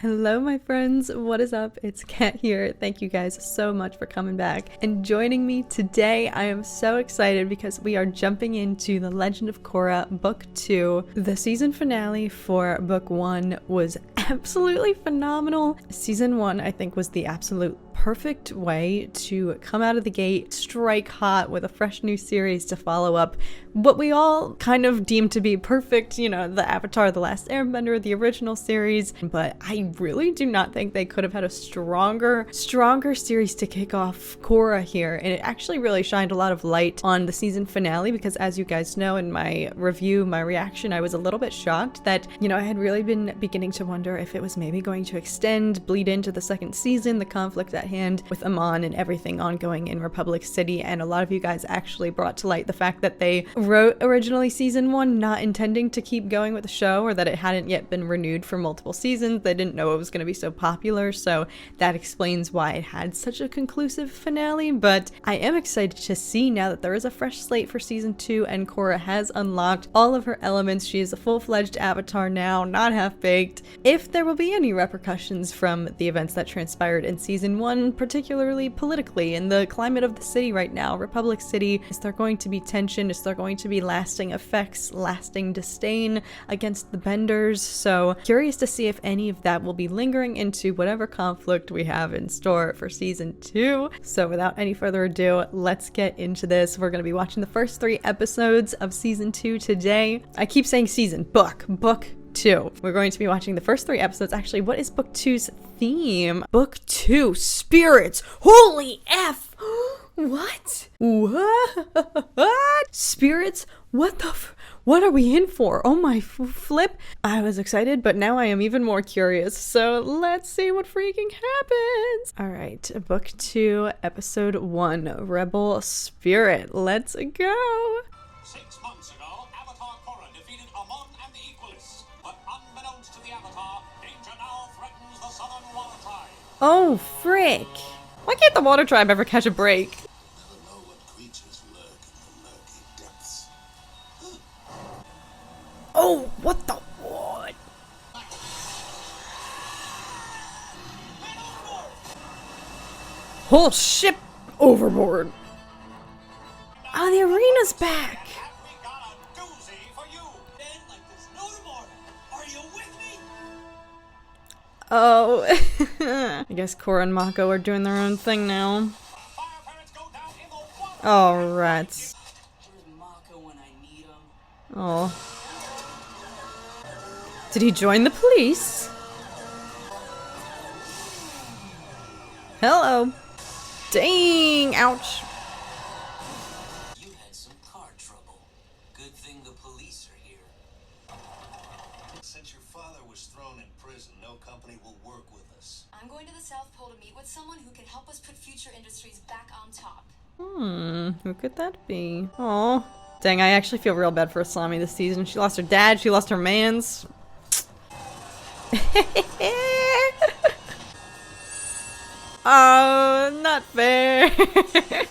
Hello my friends, what is up? It's Kat here. Thank you guys so much for coming back and joining me today. I am so excited because we are jumping into the Legend of Korra Book 2. The season finale for Book 1 was absolutely phenomenal. Season 1 I think was the absolute perfect way to come out of the gate, strike hot with a fresh new series to follow up what we all kind of deemed to be perfect, you know, the Avatar: The Last Airbender, the original series, but I really do not think they could have had a stronger series to kick off Korra here, and it actually really shined a lot of light on the season finale because, as you guys know in my review, my reaction, I was a little bit shocked that, you know, I had really been beginning to wonder if it was maybe going to bleed into the second season, the conflict at hand with Amon and everything ongoing in Republic City, and a lot of you guys actually brought to light the fact that they wrote originally season 1 not intending to keep going with the show, or that it hadn't yet been renewed for multiple seasons. They didn't know it was going to be so popular, so that explains why it had such a conclusive finale. But I am excited to see now that there is a fresh slate for season 2 and Korra has unlocked all of her elements. She is a full-fledged avatar now, not half-baked. If there will be any repercussions from the events that transpired in season 1, particularly politically, in the climate of the city right now, Republic City, is there going to be tension? Is there going to be lasting effects, lasting disdain against the Benders? So curious to see if any of that will be lingering into whatever conflict we have in store for season 2. So without any further ado, let's get into this. We're going to be watching the first 3 episodes of season 2 today. I keep saying season, book 2. We're going to be watching the first 3 episodes. Actually, what is book 2's theme? Book 2, spirits. Holy F! What? Spirits? What are we in for? Oh my flip. I was excited, but now I am even more curious. So let's see what freaking happens. All right, book 2, episode 1, Rebel Spirit. Let's go. 6 months ago, Avatar Korra defeated Amon and the Equalists. But unbeknownst to the Avatar, danger now threatens the Southern Water Tribe. Oh, frick. Why can't the Water Tribe ever catch a break? Oh, what the what? Whole ship overboard. Oh, the arena's back. We got a doozy for you. Then, like there's no tomorrow. Are you with me? Oh, I guess Korra and Mako are doing their own thing now. Fire pirates go down in the water. Oh, rats. Where's Mako when I need him? Oh. Did he join the police? Hello. Dang, ouch. You had some car trouble. Good thing the police are here. Since your father was thrown in prison, no company will work with us. I'm going to the South Pole to meet with someone who can help us put future industries back on top. Who could that be? Oh, dang, I actually feel real bad for Asami this season. She lost her dad, she lost her mans. Oh, not fair. The Avatar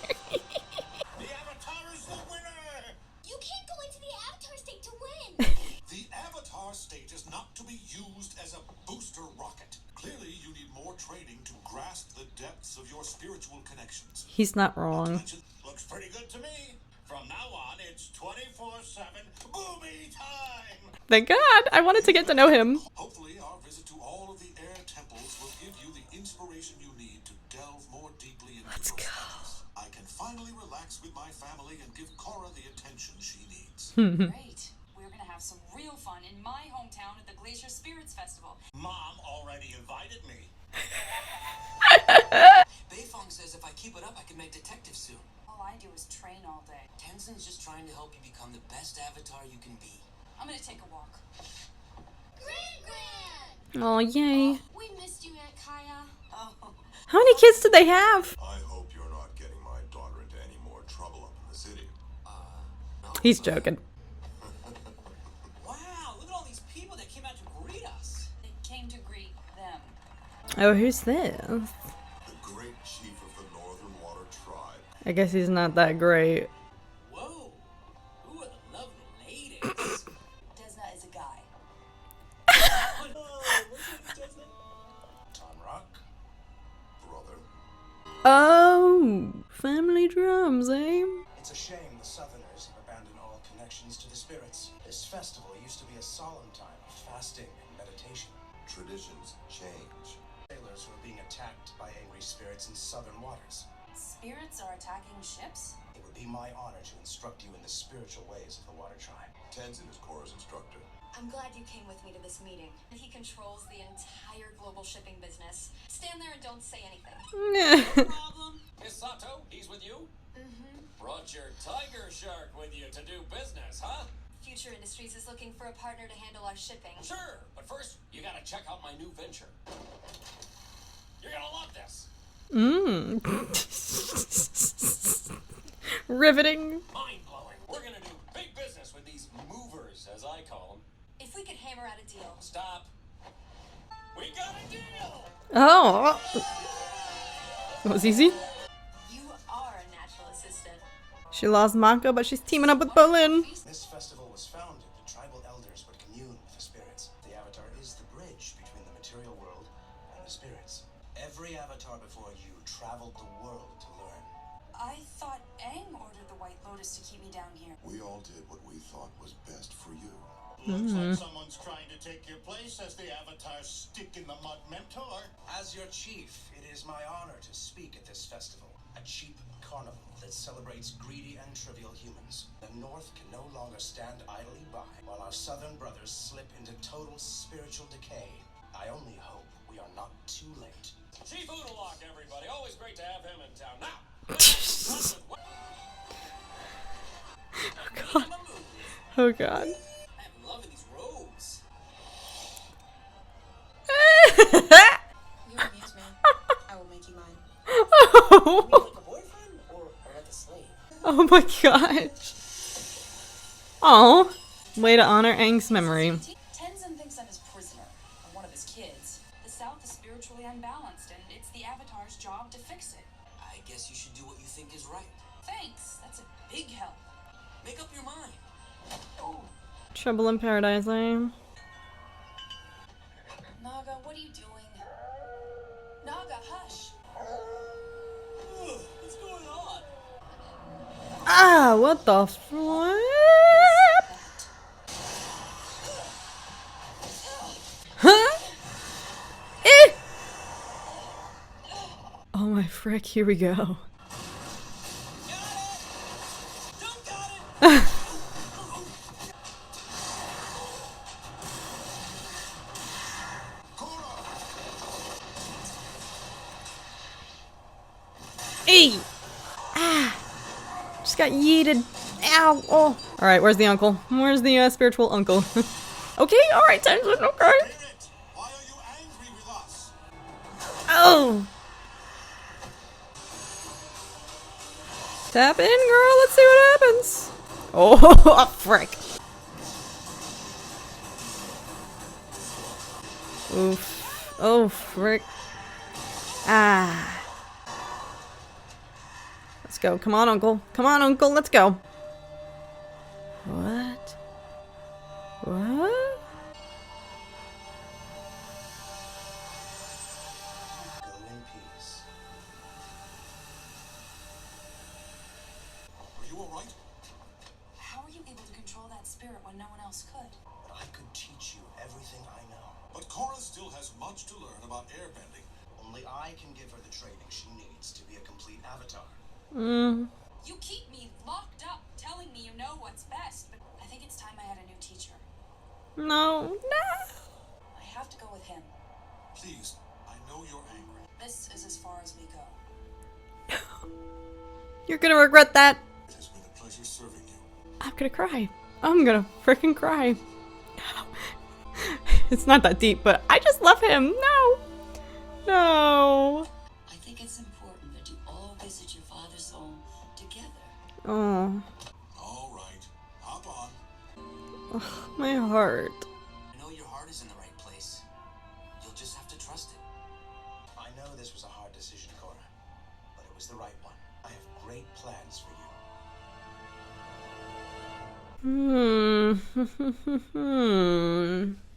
is the winner! You can't go into the Avatar state to win! The Avatar state is not to be used as a booster rocket. Clearly, you need more training to grasp the depths of your spiritual connections. He's not wrong. Looks pretty good to me. From now on, it's 24/7 booby time! Thank God! I wanted to get to know him. Hopefully, our visit to all of the air temples will give you the inspiration you need to delve more deeply into Let's your go. studies. I can finally relax with my family and give Korra the attention she needs. Great. We're gonna have some real fun in my hometown at the Glacier Spirits Festival. Mom already invited me. Beifong says if I keep it up, I can make detective soon. All I do is train all day. Tenzin's just trying to help you become the best avatar you can be. I'm gonna take a walk. Gran! Oh, yay. We missed you, Aunt Kaya. Oh, How many kids did they have? I hope you're not getting my daughter into any more trouble up in the city. no. He's joking. Wow, look at all these people that came out to greet us. They came to greet them. Oh, who's this? The great chief of the Northern Water Tribe. I guess he's not that great. Whoa, who are the lovely ladies? Desna is a guy. Oh, look at Desna. Oh, family drums, eh? It's a shame the Southerners have abandoned all connections to the spirits. This festival used to be a solemn time of fasting and meditation. Traditions change. Sailors who are being attacked by angry spirits in southern waters. Spirits are attacking ships? It would be my honor to instruct you in the spiritual ways of the Water Tribe. Tenzin is Korra's instructor. I'm glad you came with me to this meeting. He controls the entire global shipping business. Stand there and don't say anything. No problem. Miss Sato, he's with you? Mm-hmm. Brought your tiger shark with you to do business, huh? Future Industries is looking for a partner to handle our shipping. Sure, but first, you gotta check out my new venture. You're gonna love this. Mmm. Riveting. Mind-blowing. We're gonna do big business with these movers, as I call them. If we could hammer out a deal. Stop. We got a deal! Oh. That was easy. You are a natural assistant. She lost Mako, but she's teaming up with Berlin. This festival was founded that tribal elders would commune with the spirits. The Avatar is the bridge between the material world and the spirits. Every Avatar before you traveled the world to learn. I thought Aang ordered the White Lotus to keep me down here. We all did what we thought was best for you. Looks like someone's trying to take your place as the Avatar stick in the mud mentor. As your chief, it is my honor to speak at this festival. A cheap carnival that celebrates greedy and trivial humans. The North can no longer stand idly by while our Southern brothers slip into total spiritual decay. I only hope we are not too late. Chief Oodalok, everybody. Always great to have him in town. Now, Oh god. I'm loving these robes. You amuse me. I will make you mine. Oh. Like a boyfriend or like a slave? Oh my gosh. Oh. Way to honor Aang's memory. Tenzin thinks I'm his prisoner. I'm one of his kids. The South is spiritually unbalanced, and it's the Avatar's job to fix it. I guess you should do what you think is right. Thanks. That's a big help. Make up your mind. Trouble in Paradise, eh? Naga, what are you doing? Naga, hush. What's going on? Ah, what the flip? Huh? Eh! Oh my frick, here we go. Got it! Don't got it! Hey! Ah! Just got yeeted. Ow! Oh! Alright, where's the uncle? Where's the spiritual uncle? Okay, alright, Tenzin, okay. Spirit, why are you angry with us? Oh! Tap in, girl, let's see what happens. Oh, frick. Oof. Oh, frick. Ah. Let's go. Come on, uncle. Come on, uncle. Let's go. What? What? Go in peace. Are you all right? How are you able to control that spirit when no one else could? But I could teach you everything I know. But Korra still has much to learn about airbending. Only I can give her the training she needs to be a complete Avatar. You keep me locked up, telling me you know what's best, but I think it's time I had a new teacher. No. No. I have to go with him. Please, I know you're angry. This is as far as we go. You're gonna regret that. It has been a pleasure serving you. I'm gonna cry. I'm gonna freaking cry. It's not that deep, but I just love him. No. No. I think it's important that you all visit your father's home together. Oh. All right, hop on. Ugh, my heart. I know your heart is in the right place. You'll just have to trust it. I know this was a hard decision, Korra, but it was the right one. I have great plans for you.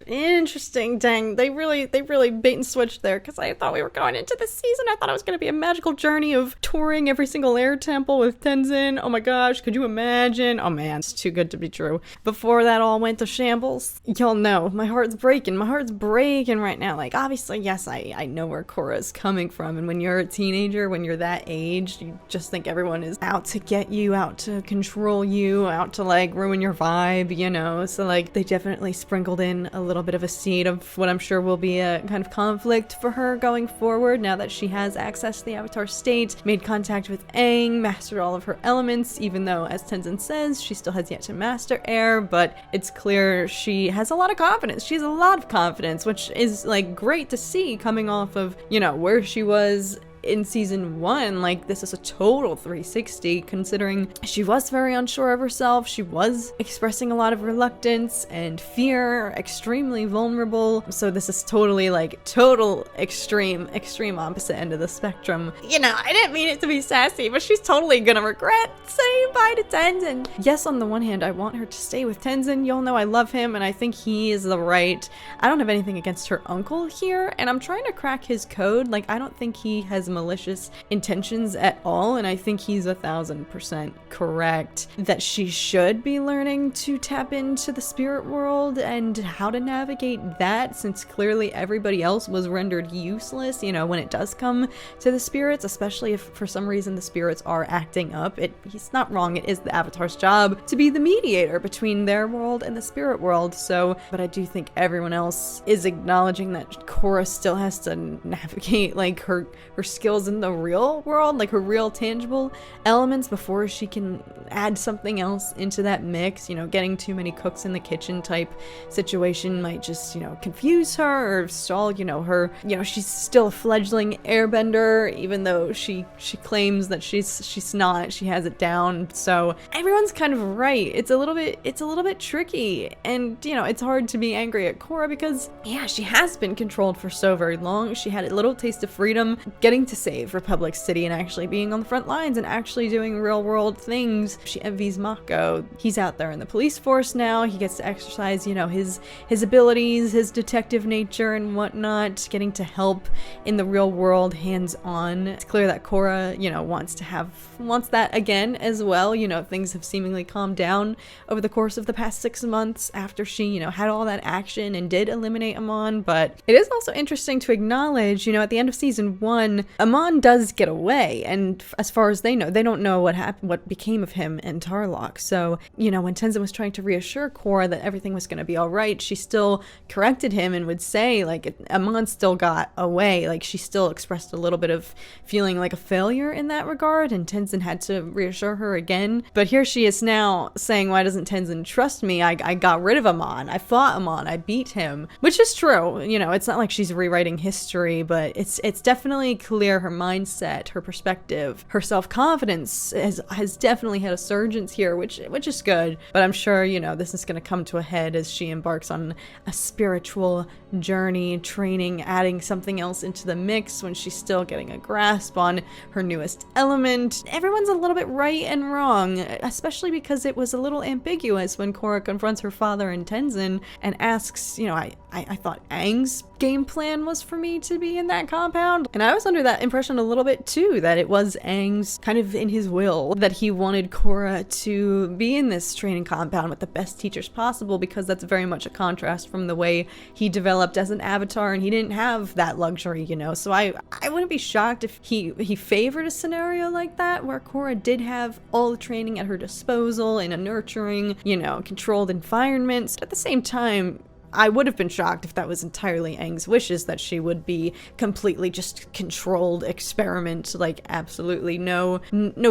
Interesting. Dang, they really bait and switched there, because I thought we were going into the season. I thought it was going to be a magical journey of touring every single air temple with Tenzin. Oh my gosh, could you imagine? Oh man, it's too good to be true. Before that all went to shambles, y'all know my heart's breaking. My heart's breaking right now. Like, obviously, yes, I know where Korra is coming from, and when you're a teenager, when you're that age, you just think everyone is out to get you, out to control you, out to like ruin your vibe, you know. So like, they definitely sprinkled in a little bit of a seed of what I'm sure will be a kind of conflict for her going forward now that she has access to the Avatar state, made contact with Aang, mastered all of her elements, even though, as Tenzin says, she still has yet to master air, but it's clear she has a lot of confidence. She has a lot of confidence, which is like great to see coming off of, you know, where she was in season 1. Like, this is a total 360, considering she was very unsure of herself. She was expressing a lot of reluctance and fear, extremely vulnerable. So this is totally like total extreme opposite end of the spectrum. You know, I didn't mean it to be sassy, but she's totally gonna regret saying bye to Tenzin. Yes, on the one hand, I want her to stay with Tenzin. Y'all know I love him, and I think he is the right. I don't have anything against her uncle here, and I'm trying to crack his code. Like, I don't think he has malicious intentions at all, and I think he's 1000% correct that she should be learning to tap into the spirit world and how to navigate that, since clearly everybody else was rendered useless, you know, when it does come to the spirits, especially if for some reason the spirits are acting up. He's not wrong, it is the Avatar's job to be the mediator between their world and the spirit world. So, but I do think everyone else is acknowledging that Korra still has to navigate like her skills in the real world, like her real tangible elements, before she can add something else into that mix. You know, getting too many cooks in the kitchen type situation might just, you know, confuse her or stall, you know, her, you know, she's still a fledgling airbender, even though she claims that she's not, she has it down. So everyone's kind of right. It's a little bit tricky, and you know, it's hard to be angry at Korra because, yeah, she has been controlled for so very long. She had a little taste of freedom getting to save Republic City and actually being on the front lines and actually doing real world things. She envies Mako. He's out there in the police force now. He gets to exercise, you know, his abilities, his detective nature and whatnot, getting to help in the real world hands-on. It's clear that Korra, you know, wants that again as well. You know, things have seemingly calmed down over the course of the past 6 months after she, you know, had all that action and did eliminate Amon. But it is also interesting to acknowledge, you know, at the end of season 1, Amon does get away, and as far as they know, they don't know what happened, what became of him in Tarlok. So, you know, when Tenzin was trying to reassure Korra that everything was going to be all right, she still corrected him and would say, like, Amon still got away. Like, she still expressed a little bit of feeling like a failure in that regard, and Tenzin had to reassure her again. But here she is now saying, why doesn't Tenzin trust me? I got rid of Amon. I fought Amon. I beat him. Which is true. You know, it's not like she's rewriting history, but it's definitely clear her mindset, her perspective, her self-confidence has definitely had a surgence here, which is good. But I'm sure, you know, this is going to come to a head as she embarks on a spiritual journey, training, adding something else into the mix when she's still getting a grasp on her newest element. Everyone's a little bit right and wrong, especially because it was a little ambiguous when Korra confronts her father and Tenzin and asks, you know, I thought Aang's game plan was for me to be in that compound. And I was under that impression a little bit too, that it was Aang's kind of in his will that he wanted Korra to be in this training compound with the best teachers possible, because that's very much a contrast from the way he developed as an avatar, and he didn't have that luxury, you know. So I wouldn't be shocked if he favored a scenario like that, where Korra did have all the training at her disposal in a nurturing, you know, controlled environment. At the same time, I would have been shocked if that was entirely Aang's wishes, that she would be completely just controlled experiment, like absolutely no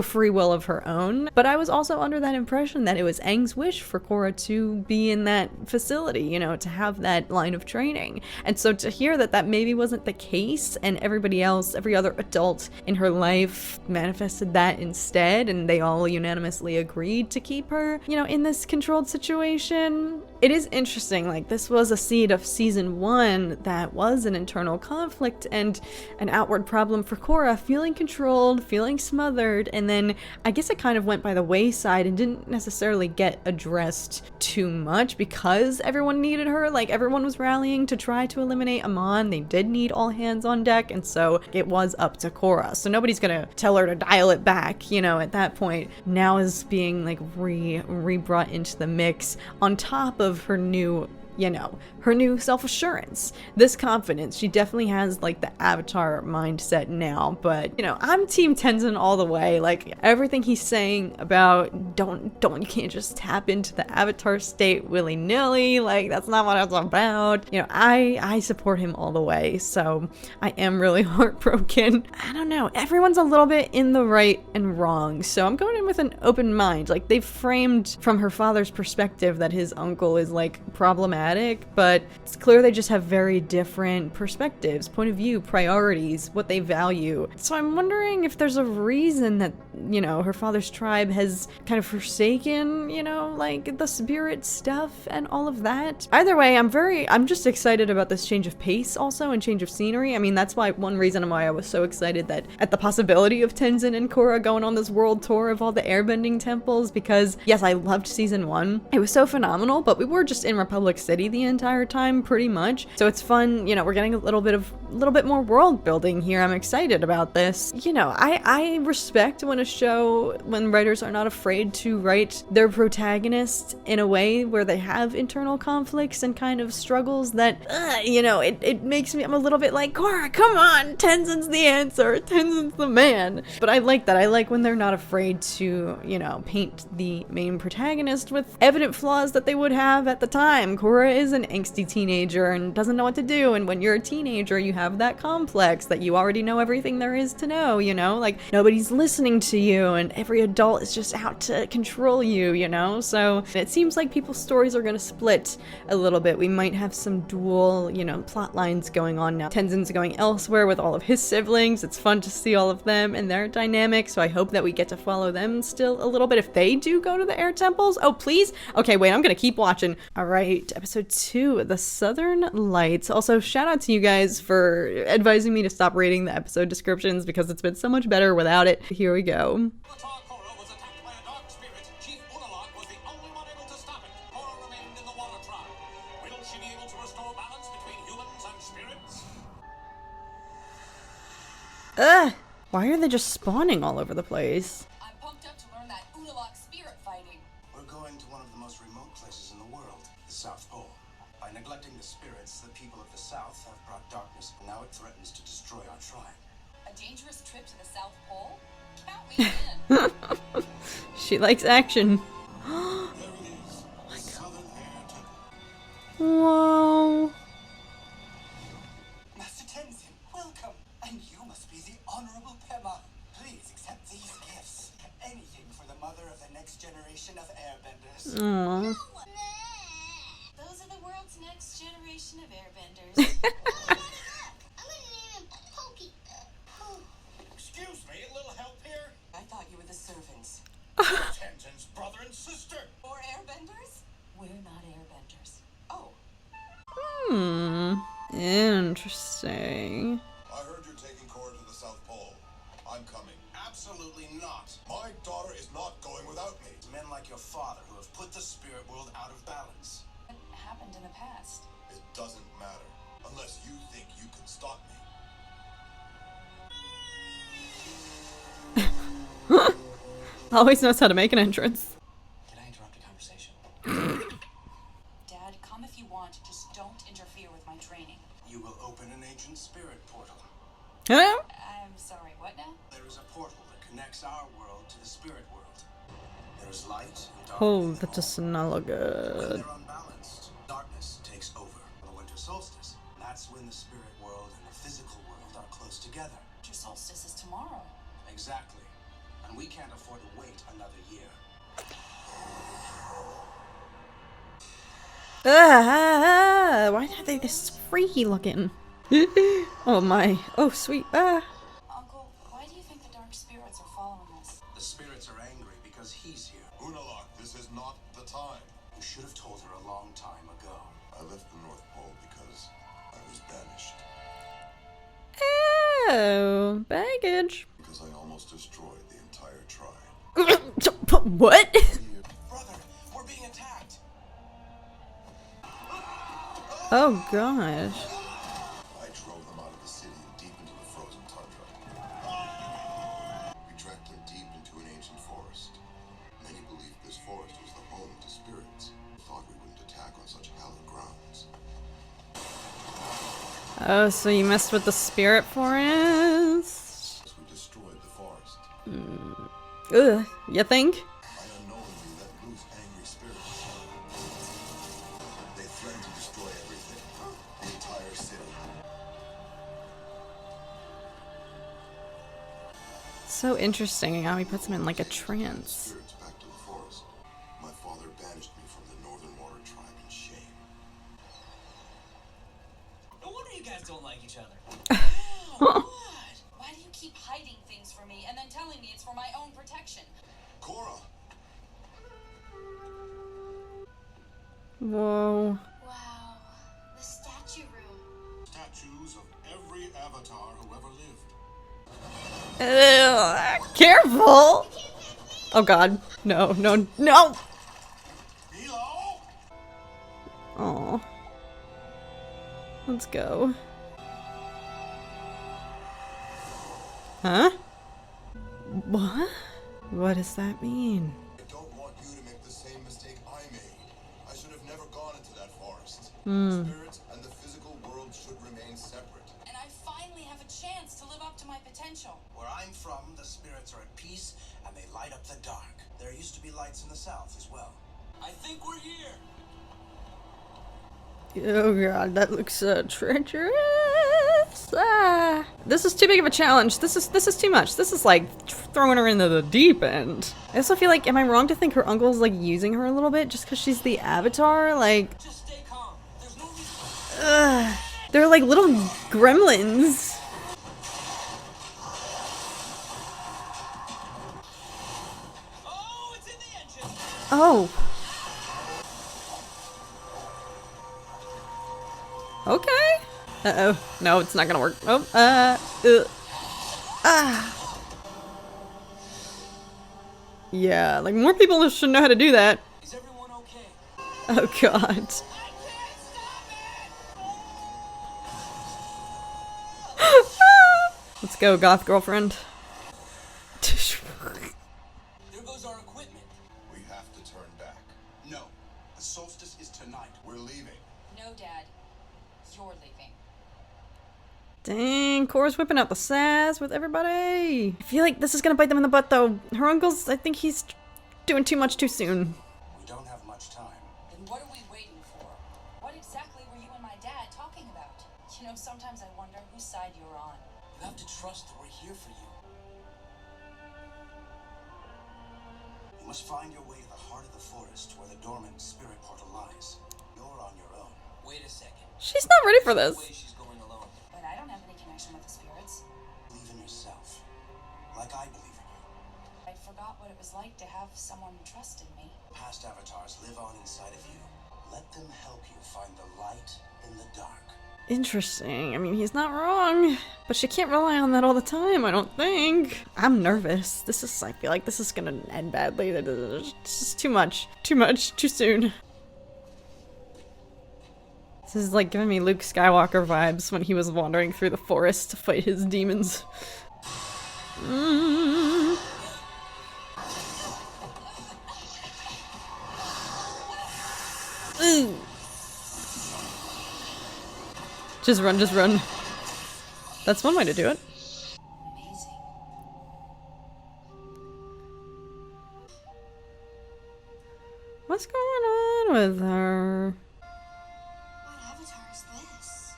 free will of her own. But I was also under that impression that it was Aang's wish for Korra to be in that facility, you know, to have that line of training. And so to hear that maybe wasn't the case, and everybody else, every other adult in her life manifested that instead, and they all unanimously agreed to keep her, you know, in this controlled situation, it is interesting, like this was a seed of season 1 that was an internal conflict and an outward problem for Korra, feeling controlled, feeling smothered, and then I guess it kind of went by the wayside and didn't necessarily get addressed too much because everyone needed her. Like everyone was rallying to try to eliminate Amon. They did need all hands on deck, and so it was up to Korra. So nobody's gonna tell her to dial it back, you know, at that point. Now is being like re-brought into the mix on top of her new, you know, her new self-assurance, this confidence. She definitely has like the Avatar mindset now, but you know, I'm team Tenzin all the way. Like everything he's saying about you can't just tap into the Avatar state willy-nilly, like that's not what it's about. You know, I support him all the way, so I am really heartbroken. I don't know, everyone's a little bit in the right and wrong, so I'm going in with an open mind. Like they've framed from her father's perspective that his uncle is like problematic, but it's clear they just have very different perspectives, point of view, priorities, what they value. So I'm wondering if there's a reason that, you know, her father's tribe has kind of forsaken, you know, like the spirit stuff and all of that. Either way, I'm just excited about this change of pace also and change of scenery. I mean, that's why one reason why I was so excited that at the possibility of Tenzin and Korra going on this world tour of all the airbending temples, because yes, I loved season 1. It was so phenomenal, but we were just in Republic City the entire time pretty much, so it's fun. You know, we're getting a little bit more world building here. I'm excited about this. You know, I respect when writers are not afraid to write their protagonist in a way where they have internal conflicts and kind of struggles that you know, it makes me, I'm a little bit like, Korra, come on, Tenzin's the answer, Tenzin's the man. But I like that. I like when they're not afraid to, you know, paint the main protagonist with evident flaws that they would have at the time. Korra is an angsty teenager and doesn't know what to do, and when you're a teenager you have that complex that you already know everything there is to know, you know, like nobody's listening to you and every adult is just out to control you, you know. So it seems like people's stories are gonna split a little bit. We might have some dual, you know, plot lines going on now. Tenzin's going elsewhere with all of his siblings. It's fun to see all of them and their dynamics, so I hope that we get to follow them still a little bit if they do go to the air temples. Oh please, okay, wait, I'm gonna keep watching. All right, episode 2, The Southern Lights. Also, shout out to you guys for advising me to stop reading the episode descriptions because it's been so much better without it. Here we go. Avatar Korra was attacked by a dark spirit. Chief Unalaq was the only one able to stop it. Korra remained in the water tribe. Will she be able to restore balance between humans and spirits? Why are they just spawning all over the place? I'm pumped up to learn that Unalaq spirit fighting. We're going to one of the most remote places in the world, the South Pole. By neglecting the spirits, the people of the South have brought darkness, and now it threatens to destroy our tribe. A dangerous trip to the South Pole? Count me in. She likes action. There it is. The Southern Air Temple. Whoa. Master Tenzin, welcome. And you must be the Honorable Pema. Please accept these gifts. Anything for the mother of the next generation of airbenders. Aww. Those are the world's next generation of airbenders. I'm gonna name him Pokey. Excuse me, a little help here? I thought you were the servants. Tenzin's brother and sister. Or airbenders? We're not airbenders. Oh. Interesting. I heard you're taking Korra to the South Pole. I'm coming. Absolutely not. My daughter is not going without me. Men like your father who have put the spirit world out of balance. What happened in the past? It doesn't matter. Unless you think you can stop me. Always knows how to make an entrance. Can I interrupt a conversation? Dad, come if you want. Just don't interfere with my training. You will open an ancient spirit portal. Huh? I'm sorry, what now? There is a portal that connects our world to the spirit world. There is light and darkness. Oh, that does not look When good. they're unbalanced, darkness takes over. The winter solstice. That's when the spirit world and the physical world are close together. Winter solstice is tomorrow. Exactly. And we can't afford to wait another year. Why are they this freaky looking? Oh my. Oh sweet. Uncle, why do you think the dark spirits are following us? The spirits are angry because he's here. Unalaq, this is not the time. You should have told her a long time Oh, baggage. Because I almost destroyed the entire tribe. What? Brother, we're being attacked. Oh gosh. I drove them out of the city and deep into the frozen tundra. We tracked them deep into an ancient forest. Many believed this forest was the home to spirits. Thought we wouldn't attack on such hallowed grounds. Oh, so you messed with the spirit forest? We destroyed the forest. Ugh, you think? I unknowingly let loose angry spirits. They threatened to destroy everything. The entire city. So interesting how he puts him in like a trance. Spirits back to the forest. My father banished me from the Northern Water Tribe in shame. No wonder you guys don't like each other. What? Why do you keep hiding things from me and then telling me it's for my own protection? Korra! Whoa. Wow. The statue room. Statues of every avatar who ever lived. Careful! Oh god. No, no, no! Milo! Aw. Let's go. Huh? What? What does that mean? I don't want you to make the same mistake I made. I should have never gone into that forest. Spirits and the physical world should remain separate. And I finally have a chance to live up to my potential. Where I'm from, the spirits are at peace and they light up the dark. There used to be lights in the south as well. I think we're here. Oh god, that looks treacherous. Ah. This is too big of a challenge. This is too much. This is like throwing her into the deep end. I also feel like, am I wrong to think her uncle's like using her a little bit just because she's the avatar? Like, Just stay calm. There's no reason. they're like little gremlins. Oh, it's in the engine. Oh. Okay. Uh-oh. No, it's not gonna work. Oh, yeah, like more people should know how to do that. Is everyone okay? Oh god. Let's go, goth girlfriend. There goes our equipment. We have to turn back. No, the solstice is tonight. We're leaving. No, Dad. You're leaving. Dang, Korra's whipping out the sass with everybody. I feel like this is gonna bite them in the butt though. Her uncle's, I think he's doing too much too soon. We don't have much time. Then what are we waiting for? What exactly were you and my dad talking about? You know, sometimes I wonder whose side you're on. You have to trust that we're here for you. You must find your way to the heart of the forest where the dormant spirit portal lies. You're on your own. Wait a second. She's not ready for No this. way she's going alone. But I don't have any connection with the spirits. Believe in yourself. Like I believe in you. I forgot what it was like to have someone who trusted me. Past avatars live on inside of you. Let them help you find the light in the dark. Interesting. I mean, he's not wrong. But she can't rely on that all the time, I don't think. I'm nervous. This is, I feel like this is gonna end badly. This is too much. Too much. Too soon. This is like giving me Luke Skywalker vibes when he was wandering through the forest to fight his demons. Ooh. Just run, just run. That's one way to do it. Amazing. What's going on with her? What avatar is this?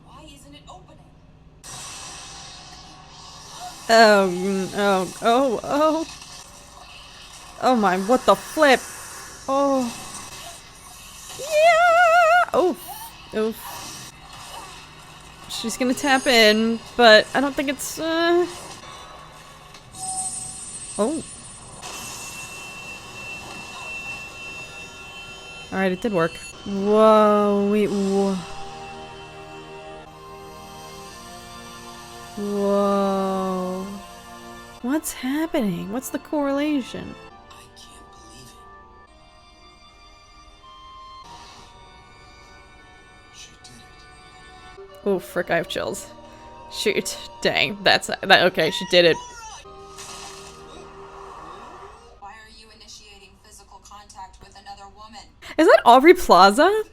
Why isn't it opening? Oh. Oh my, what the flip? Oh. Yeah! Oh. Oh. She's gonna tap in, but I don't think it's, Oh. Alright, it did work. Whoa, wait, whoa. What's happening? What's the correlation? I can't believe it. She did it. Oh, frick, I have chills. Shoot. Dang, that's that. Okay, she did it. Why are you initiating physical contact with another woman? Is that Aubrey Plaza? Korra,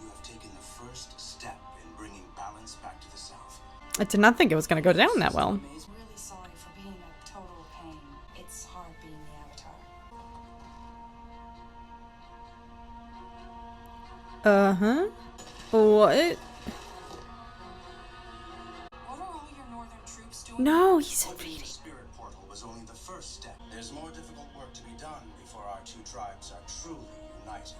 you have taken the first step in bringing balance back to the South. I did not think it was gonna go down that well. I'm really sorry for being a total pain. It's hard being the Avatar. Uh-huh. What? What are all your northern troops doing? No, he's Opening the invading. spirit portal was only the first step. There's more difficult work to be done before our two tribes are truly united.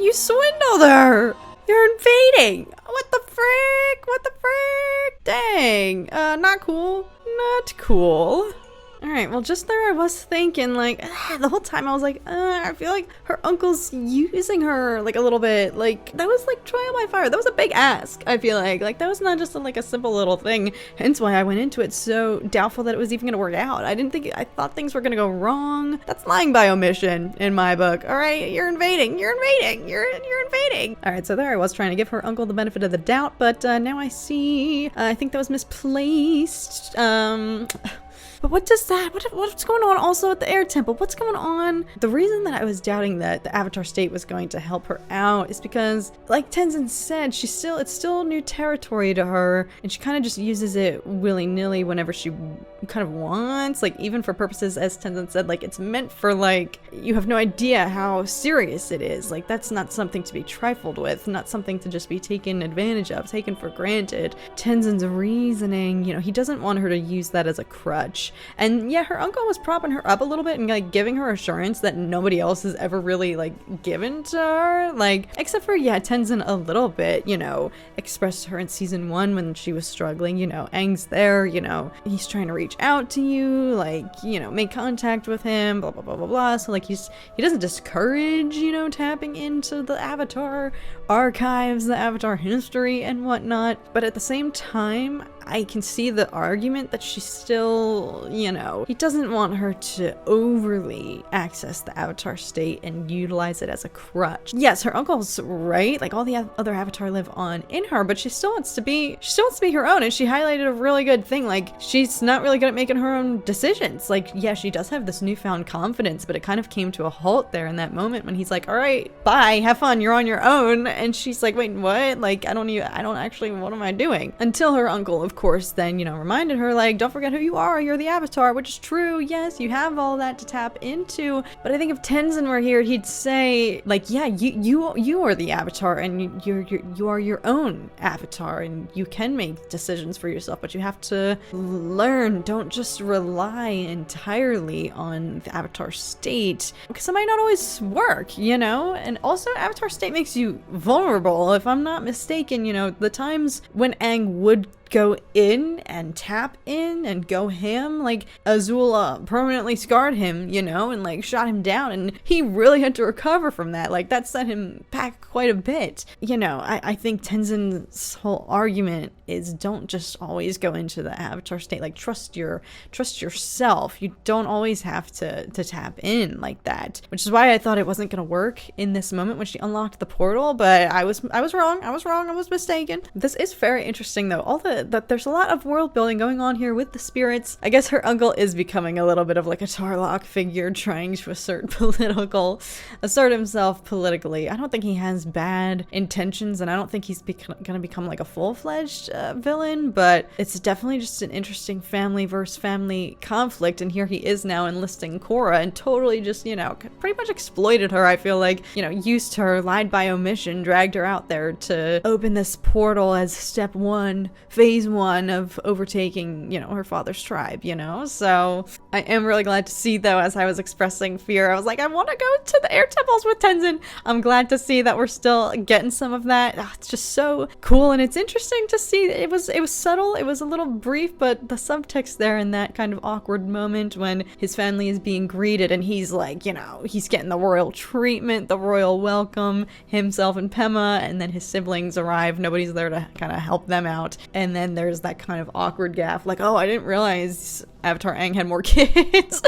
You swindled her! You're invading! What the frick? What the frick? Dang. Not cool. Not cool. Alright, well just there I was thinking, like, the whole time I was like, I feel like her uncle's using her, like, a little bit. Like, that was like trial by fire. That was a big ask, I feel like. Like, that was not just like a simple little thing. Hence why I went into it so doubtful that it was even gonna work out. I thought things were gonna go wrong. That's lying by omission in my book. Alright, you're invading. You're invading. You're invading. Alright, so there I was trying to give her uncle the benefit of the doubt, but now I see, I think that was misplaced. But what does that, what's going on also at the air temple? What's going on? The reason that I was doubting that the Avatar state was going to help her out is because, like Tenzin said, it's still new territory to her, and she kind of just uses it willy-nilly whenever she kind of wants. Like, even for purposes, as Tenzin said, like, it's meant for, like, you have no idea how serious it is. Like, that's not something to be trifled with, not something to just be taken advantage of, taken for granted. Tenzin's reasoning, you know, he doesn't want her to use that as a crutch. And yeah, her uncle was propping her up a little bit and like giving her assurance that nobody else has ever really like given to her, like, except for, yeah, Tenzin a little bit, you know, expressed to her in season 1 when she was struggling, you know, Aang's there, you know, he's trying to reach out to you, like, you know, make contact with him, blah blah blah blah blah. So like he doesn't discourage, you know, tapping into the Avatar archives, the Avatar history and whatnot, but at the same time I can see the argument that she's still, you know, he doesn't want her to overly access the Avatar state and utilize it as a crutch. Yes, her uncle's right, like all the other Avatar live on in her, but she still wants to be her own, and she highlighted a really good thing, like, she's not really good at making her own decisions. Like, yeah, she does have this newfound confidence, but it kind of came to a halt there in that moment when he's like, all right, bye, have fun, you're on your own, and she's like, wait, what? Like, I don't actually, what am I doing? Until her uncle, of course, then, you know, reminded her, like, don't forget who you are, you're the Avatar, which is true, yes, you have all that to tap into, but I think if Tenzin were here, he'd say, like, yeah, you are the Avatar, and you are your own Avatar, and you can make decisions for yourself, but you have to learn, don't just rely entirely on the Avatar state, because it might not always work, you know, and also Avatar state makes you vulnerable. If I'm not mistaken, you know, the times when Aang would go in and tap in and go ham, like, Azula permanently scarred him, you know, and like shot him down, and he really had to recover from that. Like, that set him back quite a bit. You know, I think Tenzin's whole argument is don't just always go into the Avatar state, like, trust yourself. You don't always have to tap in like that, which is why I thought it wasn't gonna work in this moment when she unlocked the portal, but I was wrong, I was mistaken. This is very interesting though, that there's a lot of world building going on here with the spirits. I guess her uncle is becoming a little bit of like a Tarlok figure, trying to assert himself politically. I don't think he has bad intentions, and I don't think he's gonna become like a full-fledged villain, but it's definitely just an interesting family versus family conflict, and here he is now enlisting Korra and totally just, you know, pretty much exploited her, I feel like, you know, used her, lied by omission, dragged her out there to open this portal as step 1, phase 1 of overtaking, you know, her father's tribe, you know? So I am really glad to see, though, as I was expressing fear, I was like, I want to go to the air temples with Tenzin. I'm glad to see that we're still getting some of that. It's just so cool, and it's interesting to see. It was subtle, it was a little brief, but the subtext there in that kind of awkward moment when his family is being greeted and he's like, you know, he's getting the royal treatment, the royal welcome, himself and Pema, and then his siblings arrive. Nobody's there to kind of help them out. And then there's that kind of awkward gaffe, like, oh, I didn't realize Avatar Aang had more kids.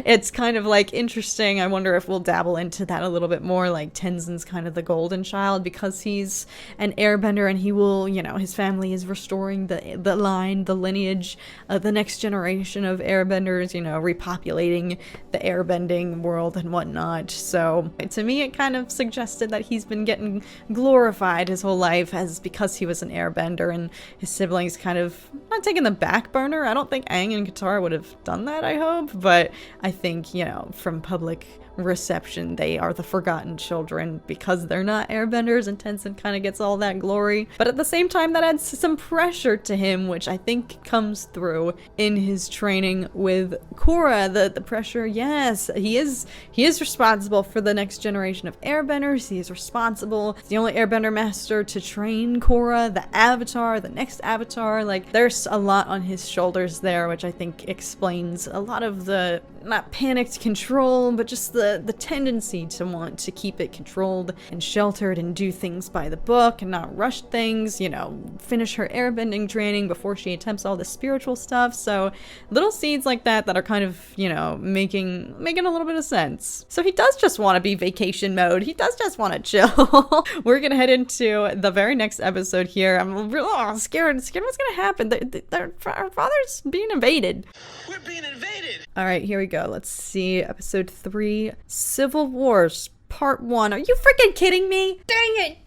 It's kind of like interesting. I wonder if we'll dabble into that a little bit more, like Tenzin's kind of the golden child because he's an airbender and he will, you know, his family is restoring the line, the lineage, the next generation of airbenders, you know, repopulating the airbending world and whatnot. So to me, it kind of suggested that he's been getting glorified his whole life as because he was an airbender, and his siblings kind of not taking the back burner. I don't think Aang and Katara would have done that, I hope, but I think, you know, from public reception, they are the forgotten children because they're not airbenders, and Tenzin kind of gets all that glory. But at the same time, that adds some pressure to him, which I think comes through in his training with Korra. The pressure, yes, he is responsible for the next generation of airbenders. He is responsible. He's the only airbender master to train Korra, the avatar, the next avatar. Like, there's a lot on his shoulders there, which I think explains a lot of the not panicked control, but just the tendency to want to keep it controlled and sheltered and do things by the book and not rush things, you know, finish her airbending training before she attempts all the spiritual stuff. So little seeds like that are kind of, you know, making a little bit of sense. So he does just want to be vacation mode. He does just want to chill. We're gonna head into the very next episode here. I'm really scared what's gonna happen. Our father's being invaded. We're being invaded! Alright, here we go. Let's see. Episode 3, Civil Wars, Part 1. Are you freaking kidding me? Dang it!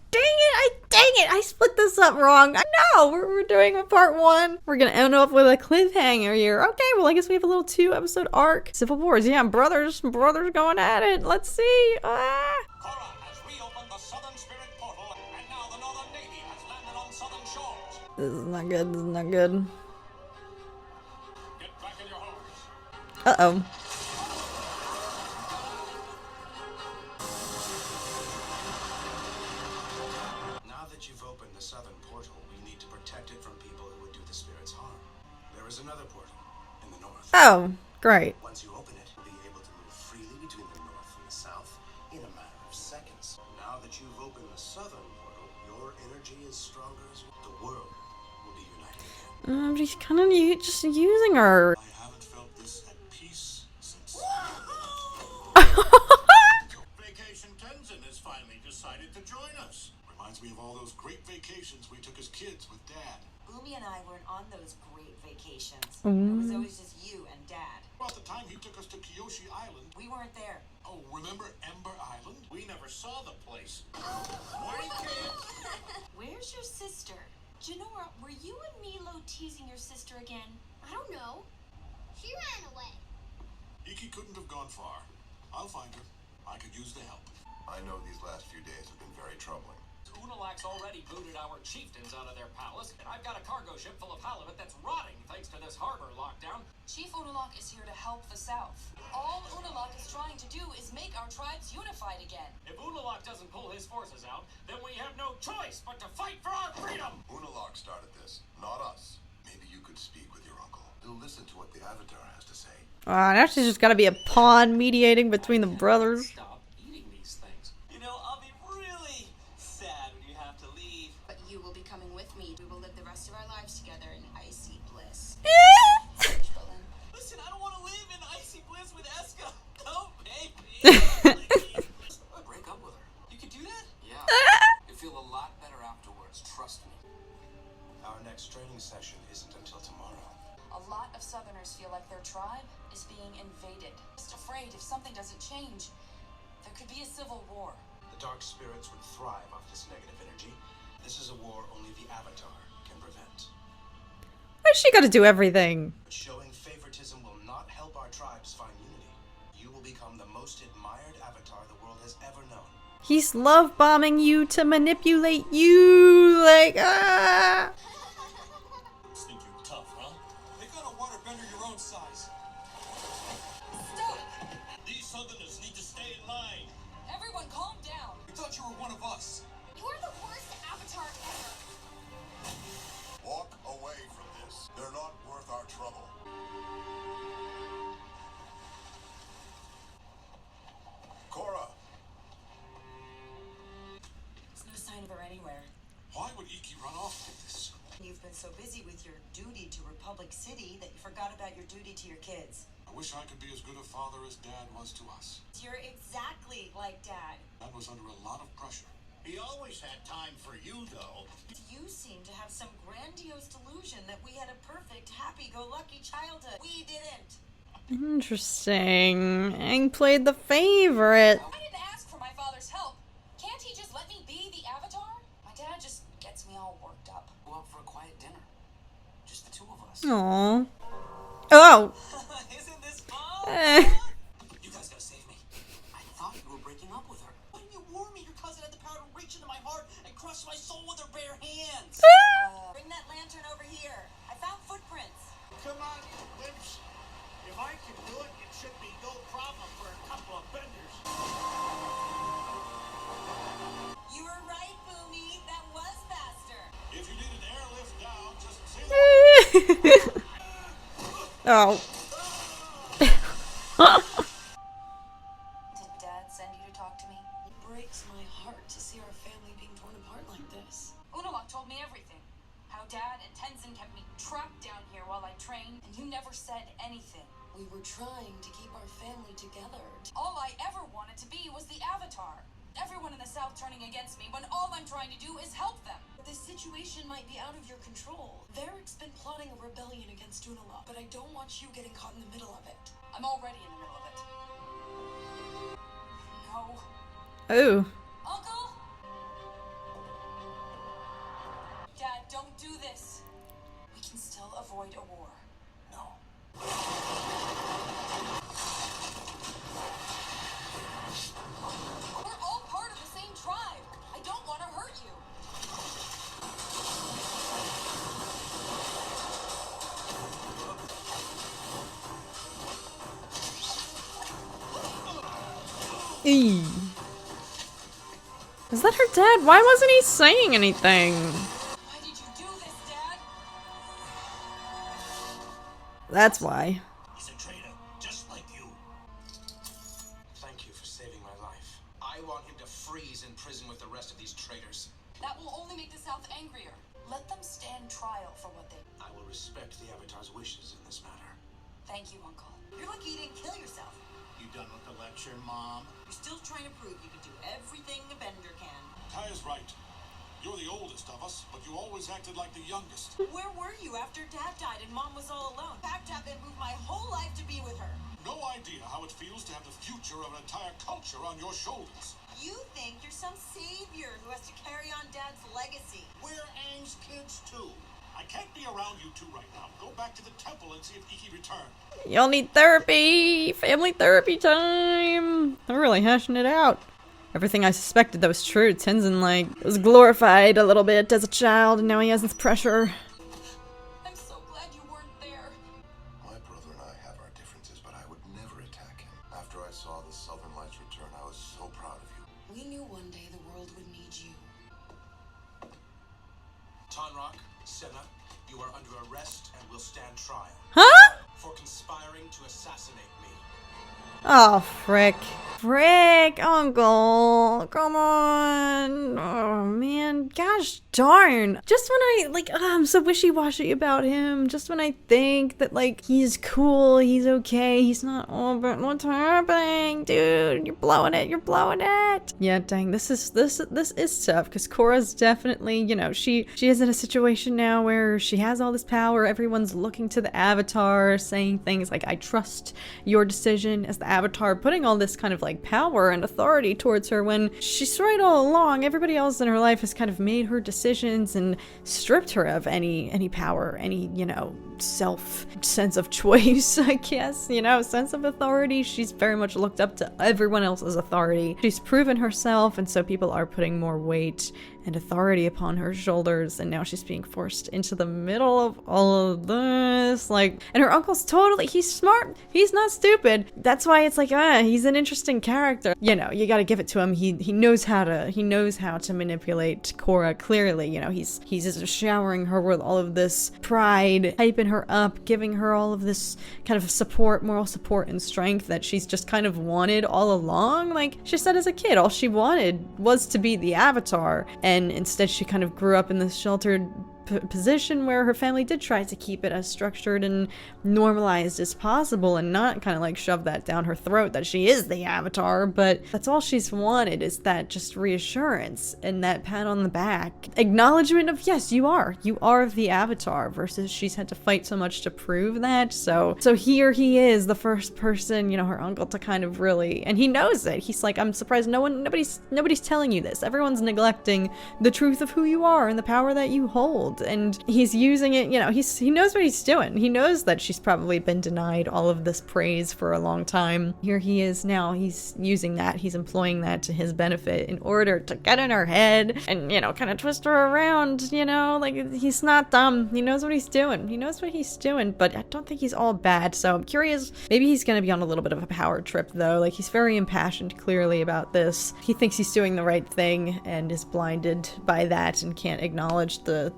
I split this up wrong. I know! We're doing a Part 1. We're gonna end up with a cliffhanger here. Okay, well, I guess we have a little 2-episode arc. Civil Wars. Yeah, brothers going at it. Let's see. Korra has reopened the Southern Spirit Portal, and now the Northern Navy has landed on southern shores. This is not good. This is not good. Get back in your homes. Uh-oh. Oh, great. Once you open it, you'll be able to move freely between the north and the south in a matter of seconds. Now that you've opened the southern portal, your energy is stronger as the world will be united again. He's kind of just using her. I haven't felt this at peace since... Vacation Tenzin has finally decided to join us. Reminds me of all those great vacations we took as kids with Dad. Boomy and I weren't on those great vacations. It was always just you and Dad. Well, the time he took us to Kyoshi Island. We weren't there. Oh, remember Ember Island? We never saw the place. Morning, kids! Where's your sister? Janora, were you and Milo teasing your sister again? I don't know. She ran away. Iki couldn't have gone far. I'll find her. I could use the help. I know these last few days have been very troubling. Unalak's already booted our chieftains out of their palace, and I've got a cargo ship full of halibut that's rotting thanks to this harbor lockdown. Chief Unalak is here to help the South. All Unalak is trying to do is make our tribes unified again. If Unalak doesn't pull his forces out, then we have no choice but to fight for our freedom! Unalak started this, not us. Maybe you could speak with your uncle. He'll listen to what the Avatar has to say. Now she's just gotta be a pawn mediating between the brothers. Stop eating these things. You know, I'll be really sad when you have to leave. But you will be coming with me. We will live the rest of our lives together in icy bliss. Listen, I don't want to live in icy bliss with Eska. No, baby. Break up with her. You could do that? Yeah. You feel a lot better afterwards, trust me. Our next training session isn't until tomorrow. A lot of Southerners feel like their tribe is being invaded. Just afraid if something doesn't change, there could be a civil war. The dark spirits would thrive off this negative energy. This is a war only the Avatar can prevent. Why's she gotta do everything? But showing favoritism will not help our tribes find unity. You will become the most admired Avatar the world has ever known. He's love bombing you to manipulate you, like, Think you're tough, huh? They got a waterbender your own size. Iki run off with this. You've been so busy with your duty to Republic City that you forgot about your duty to your kids. I wish I could be as good a father as Dad was to us. You're exactly like Dad. Dad was under a lot of pressure. He always had time for you, though. You seem to have some grandiose delusion that we had a perfect, happy-go-lucky childhood. We didn't. Interesting. Aang played the favorite. I didn't ask for my father's help. Can't he just let me be the Avatar? My dad just gets me all worked up. Go out for a quiet dinner. Just the two of us. Aww. Oh. Isn't this fun? You guys gotta save me. I thought you were breaking up with her. Why didn't you warn me your cousin had the power to reach into my heart and crush my soul with her bare hands? Bring that lantern over here. I found footprints. Come on, Wimps. If I can do it, it should be no problem for a couple of benders. You were right, Boomy. That was faster. If you need an airlift down, just say Oh. Did Dad send you to talk to me? It breaks my heart to see our family being torn apart like this. Unalaq told me everything. How Dad and Tenzin kept me trapped down here while I trained, and you never said anything. We were trying to keep our family together. All I ever wanted to be was the Avatar. Everyone in the South turning against me when all I'm trying to do is help them. This situation might be out of your control. Varric's been plotting a rebellion against Unalaq, but I don't want you getting caught in the middle of it. I'm already in the middle of it. No. Oh. Uncle? Dad, don't do this. We can still avoid a war. No. We're all part of the same tribe. I don't want to hurt you. Eee. Is that her dad? Why wasn't he saying anything? Why did you do this, Dad? That's why. He's a traitor, just like you. Thank you for saving my life. I want him to freeze in prison with the rest of these traitors. That will only make the South angrier. Let them stand trial for what they... I will respect the Avatar's wishes in this matter. Thank you, Uncle. You're lucky you didn't kill yourself. You done with the lecture, Mom? You're still trying to prove you can do everything a bender can. Kaya's right. You're the oldest of us, but you always acted like the youngest. Where were you after Dad died and Mom was all alone? Packed up and moved my whole life to be with her. No idea how it feels to have the future of an entire culture on your shoulders. You think you're some savior who has to carry on Dad's legacy. We're Aang's kids, too. I can't be around you two right now. Go back to the temple and see if Iki returned. Y'all need therapy! Family therapy time! They're really hashing it out. Everything I suspected that was true. Tenzin, like, was glorified a little bit as a child, and now he has this pressure. I'm so glad you weren't there. My brother and I have our differences, but I would never attack him. After I saw the Southern Lights return, I was so proud of you. We knew one day the world would need you. Tonrock, Senna, you are under arrest and will stand trial. Huh? For conspiring to assassinate me. Oh, frick. Frick, Uncle. Come on. Oh, man. Gosh darn. Just when I, like, I'm so wishy-washy about him. Just when I think that, like, he's cool, he's okay, he's not, oh, but what's happening? Dude, you're blowing it, you're blowing it. Yeah, dang, this is tough, because Korra's definitely, you know, she is in a situation now where she has all this power. Everyone's looking to the Avatar, saying things like, I trust your decision as the Avatar, putting all this kind of, like, power and authority towards her when she's right all along. Everybody else in her life has kind of made her decisions and stripped her of any power, any, you know, sense of choice, I guess, you know, sense of authority. She's very much looked up to everyone else's authority. She's proven herself, and so people are putting more weight and authority upon her shoulders, and now she's being forced into the middle of all of this, like, and her uncle's totally, he's smart, he's not stupid. That's why it's like, he's an interesting character. You know, you gotta give it to him. He knows how to manipulate Korra clearly. You know, he's showering her with all of this pride, hyping her up, giving her all of this kind of support, moral support and strength that she's just kind of wanted all along. Like she said as a kid, all she wanted was to be the Avatar, and instead she kind of grew up in this sheltered position where her family did try to keep it as structured and normalized as possible and not kind of like shove that down her throat that she is the Avatar. But that's all she's wanted, is that just reassurance and that pat on the back, acknowledgement of yes, you are the Avatar, versus she's had to fight so much to prove that. So here he is, the first person, you know, her uncle, to kind of really, and he knows it. He's like, I'm surprised nobody's telling you this. Everyone's neglecting the truth of who you are and the power that you hold. And he's using it, you know, he knows what he's doing. He knows that she's probably been denied all of this praise for a long time. Here he is now, he's using that, he's employing that to his benefit in order to get in her head and, you know, kind of twist her around, you know, like he's not dumb. He knows what he's doing. But I don't think he's all bad. So I'm curious, maybe he's going to be on a little bit of a power trip though. Like he's very impassioned clearly about this. He thinks he's doing the right thing and is blinded by that and can't acknowledge the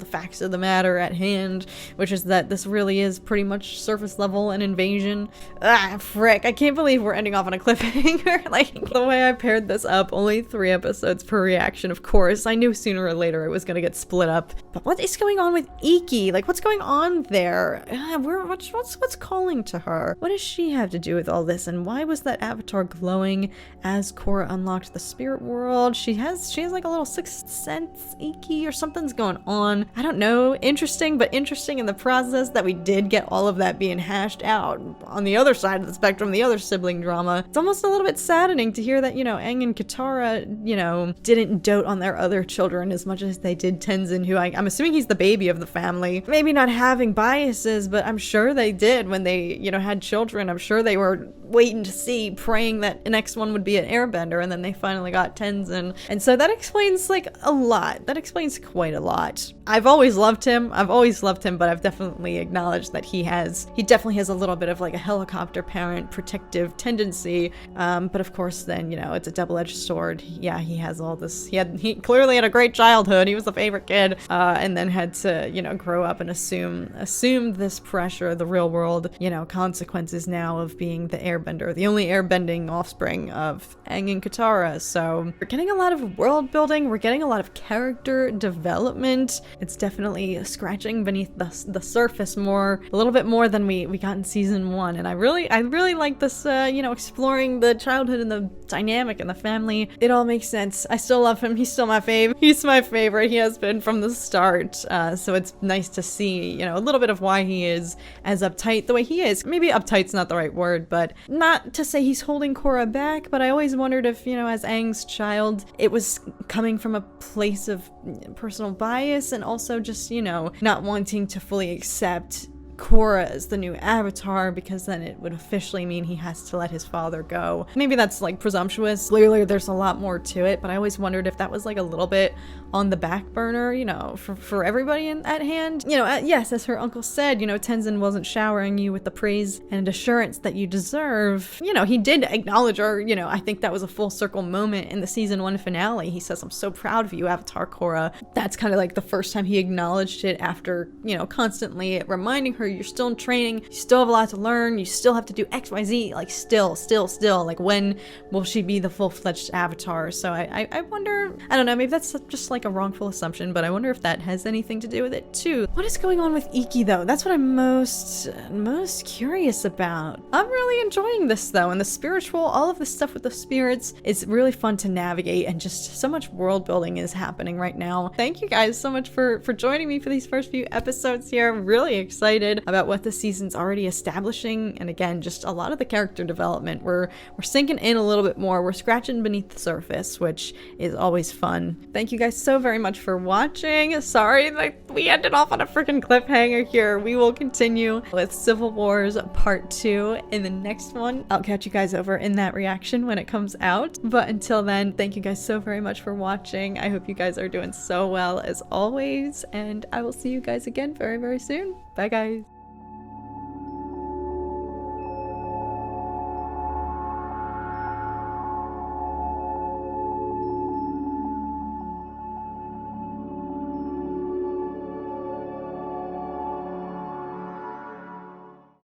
facts of the matter at hand, which is that this really is pretty much surface level an invasion. Ah, frick, I can't believe we're ending off on a cliffhanger. Like, the way I paired this up, only 3 episodes per reaction, of course. I knew sooner or later it was gonna get split up. But what is going on with Iki? Like, what's going on there? What's calling to her? What does she have to do with all this? And why was that Avatar glowing as Korra unlocked the spirit world? She has like a little sixth sense, Iki, or something's going on. I don't know. Interesting, but interesting in the process that we did get all of that being hashed out. On the other side of the spectrum, the other sibling drama, it's almost a little bit saddening to hear that, you know, Aang and Katara, you know, didn't dote on their other children as much as they did Tenzin, who I'm assuming he's the baby of the family. Maybe not having biases, but I'm sure they did when they, you know, had children. I'm sure they were waiting to see, praying that the next one would be an airbender, and then they finally got Tenzin. And so that explains like a lot. That explains quite a lot. I've always loved him, but I've definitely acknowledged that he definitely has a little bit of like a helicopter parent protective tendency. But of course then, you know, it's a double-edged sword. Yeah, he has all this, he clearly had a great childhood. He was the favorite kid, and then had to, you know, grow up and assume this pressure, the real world, you know, consequences now of being the airbender, the only airbending offspring of Aang and Katara. So we're getting a lot of world building, we're getting a lot of character development. It's definitely scratching beneath the surface a little bit more than we got in season 1. And I really like this, you know, exploring the childhood and the dynamic and the family. It all makes sense. I still love him. He's still my fave. He's my favorite. He has been from the start. So it's nice to see, you know, a little bit of why he is as uptight the way he is. Maybe uptight's not the right word, but not to say he's holding Korra back, but I always wondered if, you know, as Aang's child, it was coming from a place of personal bias and also just, you know, not wanting to fully accept Korra as the new Avatar, because then it would officially mean he has to let his father go. Maybe that's like presumptuous. Clearly there's a lot more to it, but I always wondered if that was like a little bit on the back burner, you know, for everybody at hand. You know, yes, as her uncle said, you know, Tenzin wasn't showering you with the praise and assurance that you deserve. You know, he did acknowledge her, you know, I think that was a full circle moment in the season 1 finale. He says, I'm so proud of you, Avatar Korra. That's kind of like the first time he acknowledged it after, you know, constantly reminding her, you're still in training, you still have a lot to learn, you still have to do XYZ, like still, like when will she be the full-fledged Avatar? So I wonder, I don't know, maybe that's just like a wrongful assumption, but I wonder if that has anything to do with it too. What is going on with Iki though? That's what I'm most curious about. I'm really enjoying this though, and the spiritual, all of the stuff with the spirits, it's really fun to navigate, and just so much world building is happening right now. Thank you guys so much for joining me for these first few episodes here. I'm really excited about what the season's already establishing, and again, just a lot of the character development. We're sinking in a little bit more. We're scratching beneath the surface, which is always fun. Thank you guys so very much for watching. Sorry that we ended off on a freaking cliffhanger here. We will continue with Civil Wars Part 2 in the next one. I'll catch you guys over in that reaction when it comes out. But until then, thank you guys so very much for watching. I hope you guys are doing so well as always, and I will see you guys again very, very soon. Bye guys.